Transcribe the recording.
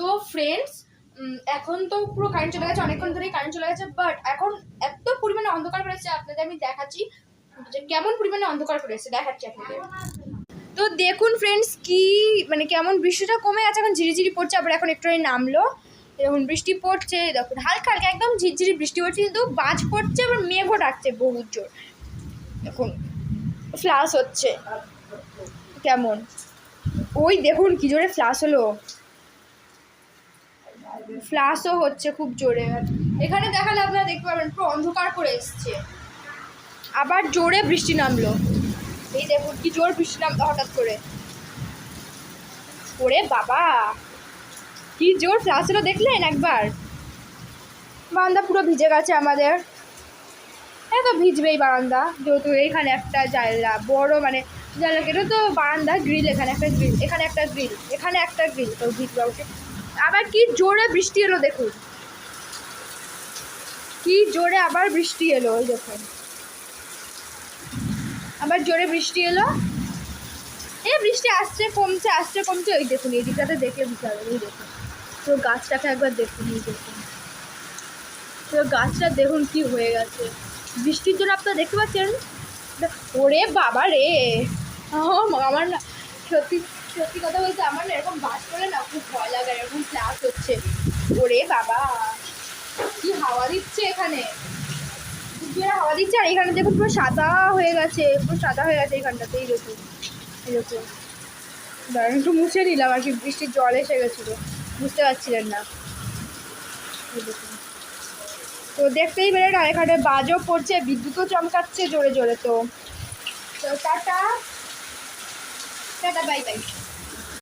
তো ফ্রেন্ডস, এখন তো পুরো কারেন্ট চলে গেছে, অনেকক্ষণ ধরেই কারেন্ট চলে গেছে, বাট এখন এত পরিমাণে অন্ধকার করেছে, আপনাদের আমি দেখাচ্ছি যে কেমন পরিমাণে অন্ধকার করেছে, দেখাচ্ছি আপনাদের। তো দেখুন ফ্রেন্ডস, কি মানে কেমন বৃষ্টিটা কমে গেছে, এখন ঝিরিঝিরি পড়ছে, আবার এখন একটু নামলো। এখন বৃষ্টি পড়ছে, দেখুন হালকা হালকা একদম ঝিরঝিরি বৃষ্টি পড়ছে, কিন্তু বাজ পড়ছে, আবার মেঘও ডাকছে বহুত জোর। দেখুন ফ্লাশ হচ্ছে কেমন, ওই দেখুন কি জোরে ফ্লাশ হলো, ফ্লাশও হচ্ছে খুব জোরে। এখানে দেখালে আপনারা দেখতে পাবেন পুরো অন্ধকার করে এসছে, আবার জোরে বৃষ্টি নামলো। এই দেখুন কি জোর বৃষ্টি নামলো হঠাৎ করে, ওরে বাবা কি জোর ফ্লাশ হলো, দেখলেন একবার? বারান্দা পুরো ভিজে গেছে আমাদের, হ্যাঁ তো ভিজবেই বারান্দা, যেহেতু এইখানে একটা জানলা বড়, মানে জানলা কেটে তো বারান্দা, গ্রিল এখানে একটা গ্রিল, এখানে একটা গ্রিল, এখানে একটা গ্রিল, তো ভিজবা উঠে। আবার কি জোরে বৃষ্টি এলো দেখুন, কি জোরে আবার বৃষ্টি এলো, ওই দেখুন আবার জোরে বৃষ্টি এলো। এই বৃষ্টি আসছে কমছে, ওই দেখুন এই দিকটাতে দেখে বুঝতে হবে, এই দেখুন তো গাছটাকে একবার দেখুন, এই দেখুন তো গাছটা দেখুন কি হয়ে গেছে বৃষ্টির জন্য, আপনারা দেখতে পাচ্ছেন। ওরে বাবা রে, আমার না সত্যি সত্যি কথা বলতে, আমার না এরকম বাস করে না খুব ভয় লাগে, এরকম ফ্লাশ হচ্ছে। ওরে বাবা কি হাওয়া দিচ্ছে এখানে, হাওয়া দিচ্ছে, আর এখানে দেখুন পুরো সাদা হয়ে গেছে, এখানটাতে, এই দেখুন দাঁড়ান একটু মুছে নিলাম আর কি, বৃষ্টির জল এসে গেছিলো, বুঝতে পারছিলেন না। তো দেখতেই পেলেন, আর এখানে বাজও পড়ছে, বিদ্যুৎও চমকাচ্ছে জোরে জোরে। তো টাটা টাটা, বাই বাই।